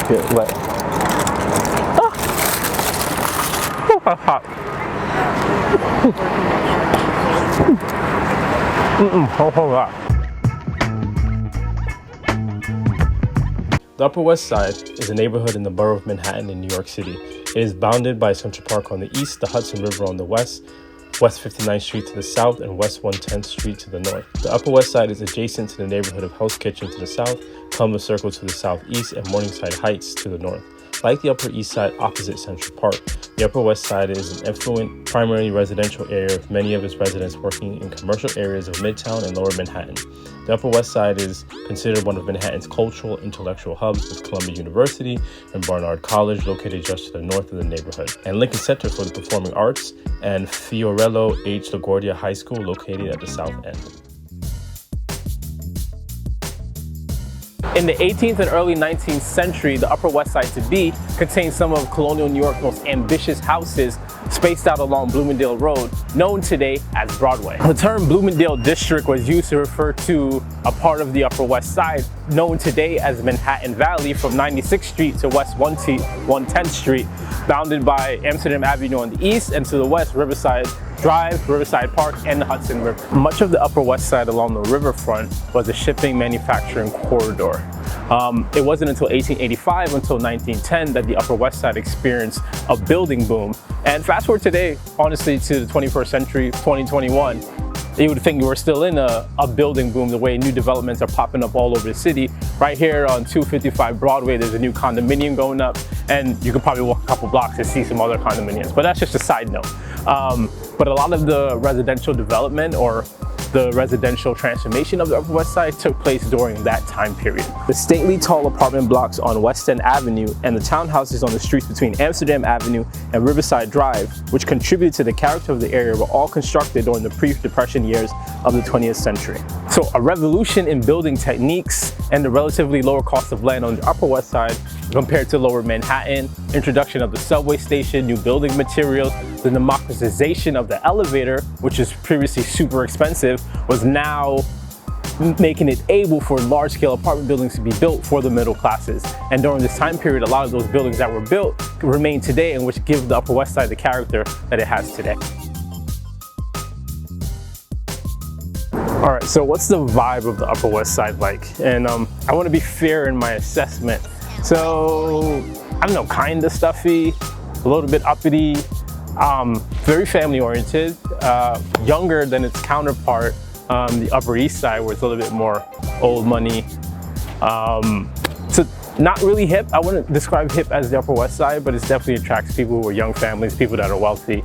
Get wet. Ah! Oh, that's hot. Hold on. The Upper West Side is a neighborhood in the borough of Manhattan in New York City. It is bounded by Central Park on the east, the Hudson River on the west, West 59th Street to the south, and West 110th Street to the north. The Upper West Side is adjacent to the neighborhood of Hell's Kitchen to the south, Columbus Circle to the southeast, and Morningside Heights to the north. Like the Upper East Side opposite Central Park, the Upper West Side is an affluent, primarily residential area with many of its residents working in commercial areas of Midtown and Lower Manhattan. The Upper West Side is considered one of Manhattan's cultural, intellectual hubs with Columbia University and Barnard College located just to the north of the neighborhood, and Lincoln Center for the Performing Arts and Fiorello H. LaGuardia High School located at the south end. In the 18th and early 19th century, the Upper West Side to be contained some of colonial New York's most ambitious houses spaced out along Bloomingdale Road, known today as Broadway. The term Bloomingdale District was used to refer to a part of the Upper West Side known today as Manhattan Valley from 96th Street to West 110th Street, bounded by Amsterdam Avenue on the east, and to the west, Riverside Drive, Riverside Park, and the Hudson River. Much of the Upper West Side along the riverfront was a shipping manufacturing corridor. It wasn't until 1885 until 1910 that the Upper West Side experienced a building boom. And fast forward today, honestly, to the 21st century, 2021, you would think we're still in a building boom the way new developments are popping up all over the city. Right here on 255 Broadway, there's a new condominium going up, and you could probably walk a couple blocks to see some other condominiums, but that's just a side note. But a lot of the residential development or the residential transformation of the Upper West Side took place during that time period. The stately tall apartment blocks on West End Avenue and the townhouses on the streets between Amsterdam Avenue and Riverside Drive, which contributed to the character of the area, were all constructed during the pre-Depression years of the 20th century. So a revolution in building techniques and the relatively lower cost of land on the Upper West Side compared to Lower Manhattan, introduction of the subway station, new building materials, the democratization of the elevator, which is previously super expensive, was now making it able for large-scale apartment buildings to be built for the middle classes. And during this time period, a lot of those buildings that were built remain today, and which give the Upper West Side the character that it has today. All right, so what's the vibe of the Upper West Side like? And I want to be fair in my assessment. So, I don't know, kind of stuffy, a little bit uppity, very family oriented, younger than its counterpart, the Upper East Side, where it's a little bit more old money. So not really hip. I wouldn't describe hip as the Upper West Side, but it definitely attracts people who are young families, people that are wealthy,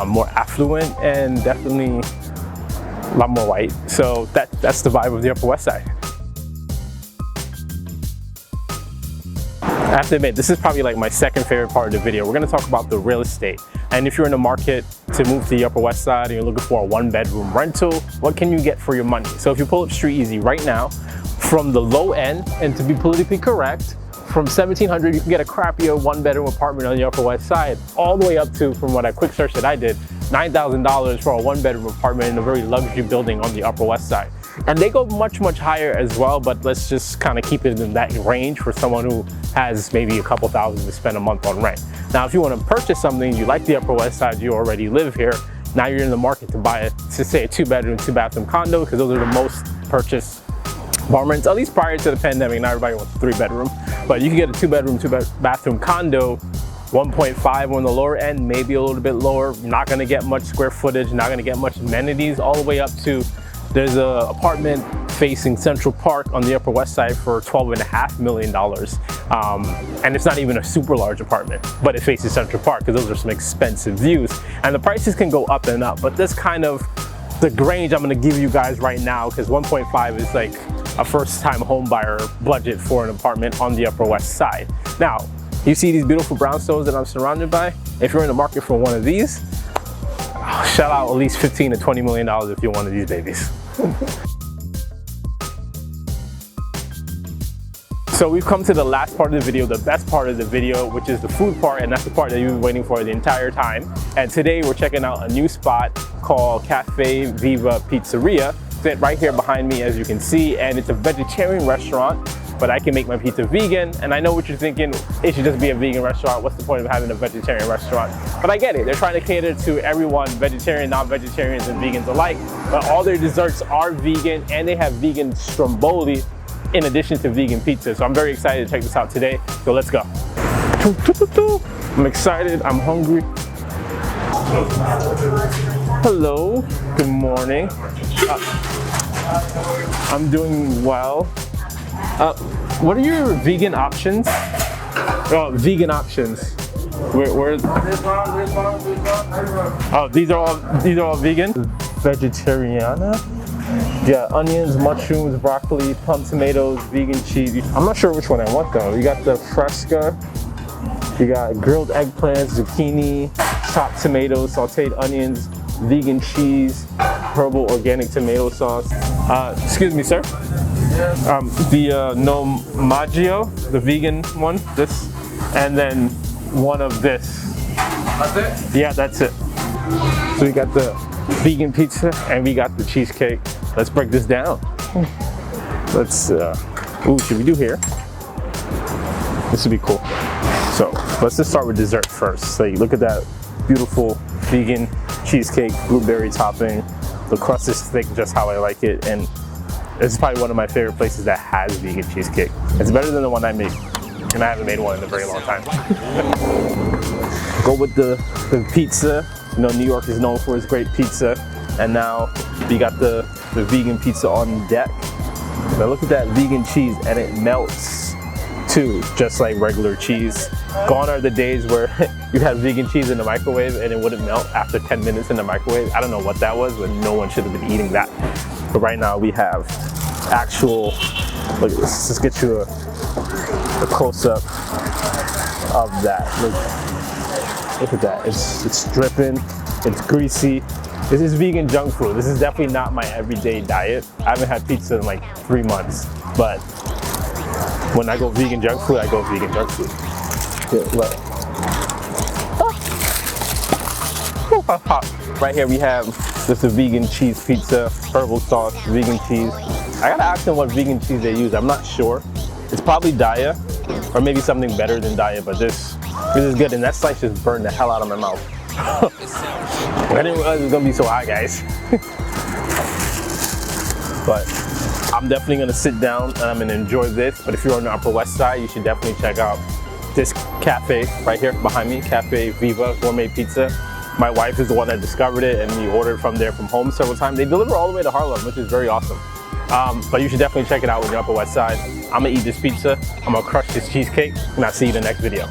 more affluent, and definitely a lot more white. So that's the vibe of the Upper West Side. I have to admit, this is probably like my second favorite part of the video. We're gonna talk about the real estate. And if you're in the market to move to the Upper West Side and you're looking for a 1-bedroom rental, what can you get for your money? So if you pull up Street Easy right now, from the low end, and to be politically correct, from $1,700, you can get a crappier 1-bedroom apartment on the Upper West Side, all the way up to, from what a quick search that I did, $9,000 for a 1-bedroom apartment in a very luxury building on the Upper West Side. And they go much, much higher as well, but let's just kind of keep it in that range for someone who has maybe a couple thousand to spend a month on rent. Now, if you want to purchase something, you like the Upper West Side, you already live here, now you're in the market to buy say a 2-bedroom, 2-bathroom condo, because those are the most purchased apartments, at least prior to the pandemic. Not everybody wants a 3-bedroom, but you can get a 2-bedroom, 2-bathroom condo, 1.5 on the lower end, maybe a little bit lower. You're not going to get much square footage, not going to get much amenities, all the way up to there's an apartment facing Central Park on the Upper West Side for $12.5 million. And it's not even a super large apartment, but it faces Central Park because those are some expensive views. And the prices can go up and up, but that's kind of the range I'm gonna give you guys right now, because 1.5 is like a first-time home buyer budget for an apartment on the Upper West Side. Now, you see these beautiful brownstones that I'm surrounded by? If you're in the market for one of these, shell out at least $15 to $20 million if you're one of these babies. So we've come to the last part of the video, the best part of the video, which is the food part, and that's the part that you've been waiting for the entire time. And today we're checking out a new spot called Cafe Viva Pizzeria. It's right here behind me, as you can see, and it's a vegetarian restaurant but I can make my pizza vegan. And I know what you're thinking, it should just be a vegan restaurant. What's the point of having a vegetarian restaurant? But I get it, they're trying to cater to everyone, vegetarian, non-vegetarians, and vegans alike. But all their desserts are vegan, and they have vegan stromboli in addition to vegan pizza. So I'm very excited to check this out today. So let's go. I'm excited, I'm hungry. Hello, good morning. I'm doing well. What are your vegan options? Oh, vegan options. Where? Oh, these are all vegan. Vegetariana. Yeah, onions, mushrooms, broccoli, plum tomatoes, vegan cheese. I'm not sure which one I want though. You got the fresca. You got grilled eggplants, zucchini, chopped tomatoes, sauteed onions, vegan cheese, herbal organic tomato sauce. Excuse me, sir. The no maggio, the vegan one, this, and then one of this. That's it? Yeah, that's it. So we got the vegan pizza and we got the cheesecake. Let's break this down. Let's, ooh, should we do here? This would be cool. So let's just start with dessert first. So you look at that beautiful vegan cheesecake, blueberry topping. The crust is thick, just how I like it. And it's probably one of my favorite places that has vegan cheesecake. It's better than the one I make. And I haven't made one in a very long time. Go with the pizza. You know, New York is known for its great pizza. And now we got the vegan pizza on deck. Now look at that vegan cheese, and it melts too, just like regular cheese. Gone are the days where you had vegan cheese in the microwave and it wouldn't melt after 10 minutes in the microwave. I don't know what that was, but no one should have been eating that. But right now we have actual, look, let's just get you a close-up of that. Look at that, it's dripping, it's greasy. This is vegan junk food. This is definitely not my everyday diet. I haven't had pizza in like 3 months, but when I go vegan junk food, I go vegan junk food. Right here we have just a vegan cheese pizza, herbal sauce, vegan cheese. I gotta ask them what vegan cheese they use. I'm not sure. It's probably Daya, or maybe something better than Daya, but this is good. And that slice just burned the hell out of my mouth. I didn't realize it was gonna be so hot, guys. But I'm definitely gonna sit down and I'm gonna enjoy this. But if you're on the Upper West Side, you should definitely check out this cafe right here behind me, Cafe Viva Gourmet Pizza. My wife is the one that discovered it, and we ordered from there from home several times. They deliver all the way to Harlem, which is very awesome. But you should definitely check it out when you're Upper West Side. I'm gonna eat this pizza, I'm gonna crush this cheesecake, and I'll see you in the next video.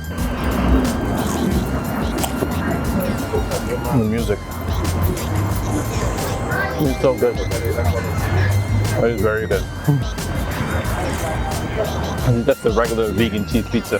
The music. It's so good. It is very good. That's the regular vegan cheese pizza.